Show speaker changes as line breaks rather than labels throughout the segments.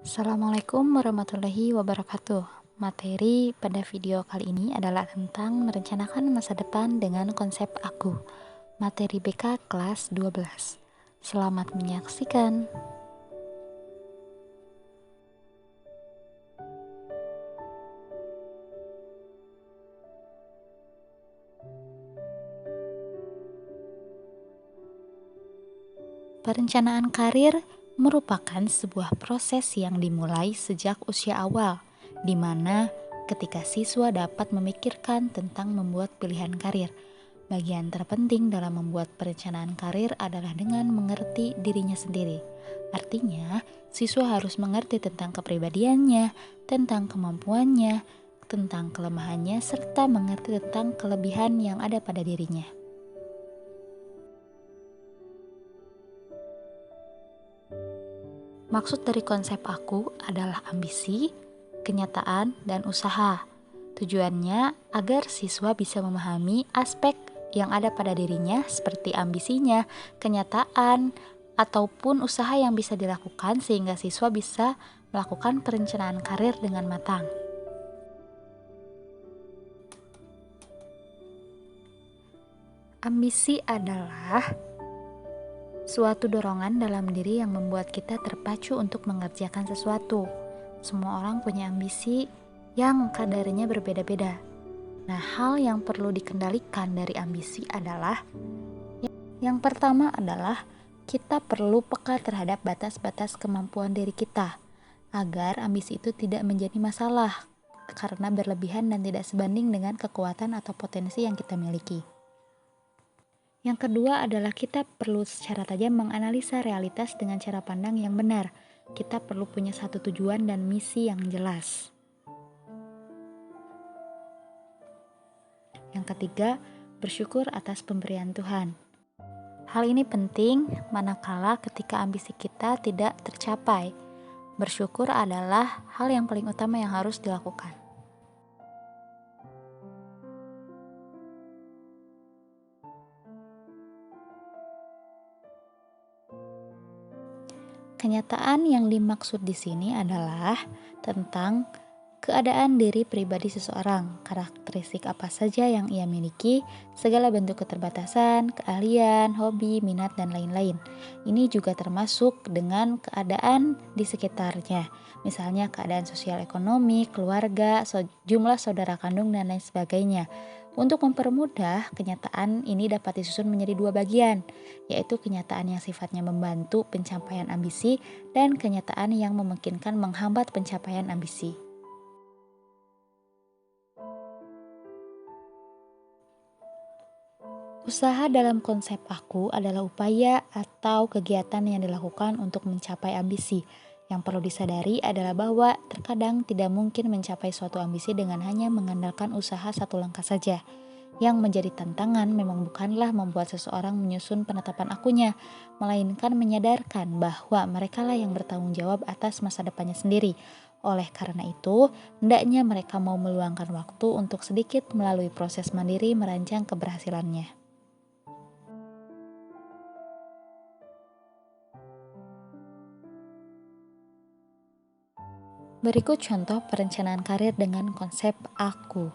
Assalamualaikum warahmatullahi wabarakatuh. Materi pada video kali ini adalah tentang merencanakan masa depan dengan konsep aku. Materi BK kelas 12. Selamat menyaksikan. Perencanaan karir merupakan sebuah proses yang dimulai sejak usia awal, di mana ketika siswa dapat memikirkan tentang membuat pilihan karir. Bagian terpenting dalam membuat perencanaan karir adalah dengan mengerti dirinya sendiri. Artinya, siswa harus mengerti tentang kepribadiannya, tentang kemampuannya, tentang kelemahannya, serta mengerti tentang kelebihan yang ada pada dirinya. Maksud dari konsep aku adalah ambisi, kenyataan, dan usaha. Tujuannya agar siswa bisa memahami aspek yang ada pada dirinya seperti ambisinya, kenyataan, ataupun usaha yang bisa dilakukan sehingga siswa bisa melakukan perencanaan karir dengan matang. Ambisi adalah suatu dorongan dalam diri yang membuat kita terpacu untuk mengerjakan sesuatu. Semua orang punya ambisi yang kadarnya berbeda-beda. Nah, hal yang perlu dikendalikan dari ambisi adalah yang pertama adalah kita perlu peka terhadap batas-batas kemampuan diri kita agar ambisi itu tidak menjadi masalah karena berlebihan dan tidak sebanding dengan kekuatan atau potensi yang kita miliki. Yang kedua adalah kita perlu secara tajam menganalisa realitas dengan cara pandang yang benar. Kita perlu punya satu tujuan dan misi yang jelas. Yang ketiga, bersyukur atas pemberian Tuhan. Hal ini penting manakala ketika ambisi kita tidak tercapai. Bersyukur adalah hal yang paling utama yang harus dilakukan. Kenyataan yang dimaksud di sini adalah tentang keadaan diri pribadi seseorang, karakteristik apa saja yang ia miliki, segala bentuk keterbatasan, keahlian, hobi, minat, dan lain-lain. Ini juga termasuk dengan keadaan di sekitarnya, misalnya keadaan sosial ekonomi, keluarga, jumlah saudara kandung, dan lain sebagainya. Untuk mempermudah, kenyataan ini dapat disusun menjadi dua bagian, yaitu kenyataan yang sifatnya membantu pencapaian ambisi dan kenyataan yang memungkinkan menghambat pencapaian ambisi. Usaha dalam konsep aku adalah upaya atau kegiatan yang dilakukan untuk mencapai ambisi. Yang perlu disadari adalah bahwa terkadang tidak mungkin mencapai suatu ambisi dengan hanya mengandalkan usaha satu langkah saja. Yang menjadi tantangan memang bukanlah membuat seseorang menyusun penetapan akunya, melainkan menyadarkan bahwa merekalah yang bertanggung jawab atas masa depannya sendiri. Oleh karena itu, hendaknya mereka mau meluangkan waktu untuk sedikit melalui proses mandiri merancang keberhasilannya. Berikut contoh perencanaan karir dengan konsep aku.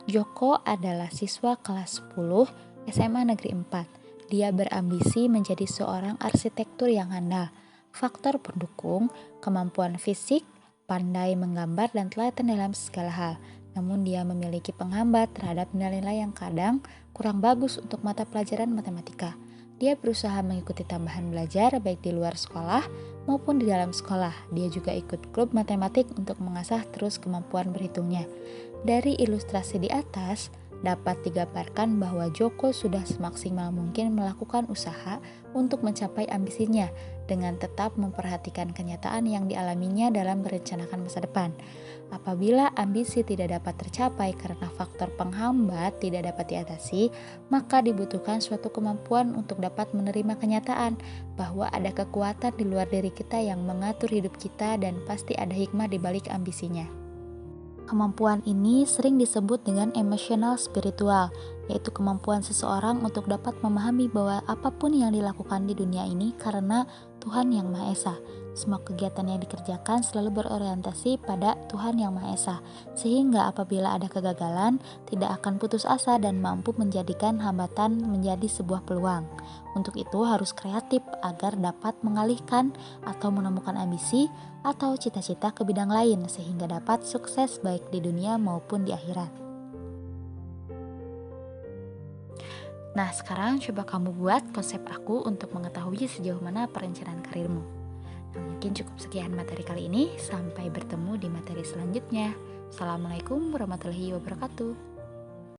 Joko adalah siswa kelas 10 SMA Negeri 4. Dia berambisi menjadi seorang arsitektur yang handal. Faktor pendukung, kemampuan fisik, pandai menggambar, dan telaten dalam segala hal. Namun dia memiliki penghambat terhadap nilai-nilai yang kadang kurang bagus untuk mata pelajaran matematika. Dia berusaha mengikuti tambahan belajar baik di luar sekolah maupun di dalam sekolah. Dia juga ikut klub matematik untuk mengasah terus kemampuan berhitungnya. Dari ilustrasi di atas, dapat digambarkan bahwa Joko sudah semaksimal mungkin melakukan usaha untuk mencapai ambisinya dengan tetap memperhatikan kenyataan yang dialaminya dalam merencanakan masa depan. Apabila ambisi tidak dapat tercapai karena faktor penghambat tidak dapat diatasi, maka dibutuhkan suatu kemampuan untuk dapat menerima kenyataan bahwa ada kekuatan di luar diri kita yang mengatur hidup kita dan pasti ada hikmah di balik ambisinya. Kemampuan ini sering disebut dengan emosional spiritual, yaitu kemampuan seseorang untuk dapat memahami bahwa apapun yang dilakukan di dunia ini karena Tuhan Yang Maha Esa. Semua kegiatan yang dikerjakan selalu berorientasi pada Tuhan Yang Maha Esa, sehingga apabila ada kegagalan, tidak akan putus asa dan mampu menjadikan hambatan menjadi sebuah peluang. Untuk itu harus kreatif agar dapat mengalihkan atau menemukan ambisi atau cita-cita ke bidang lain, sehingga dapat sukses baik di dunia maupun di akhirat. Nah, sekarang coba kamu buat konsep aku untuk mengetahui sejauh mana perencanaan karirmu. Nah, mungkin cukup sekian materi kali ini. Sampai bertemu di materi selanjutnya. Assalamualaikum warahmatullahi wabarakatuh.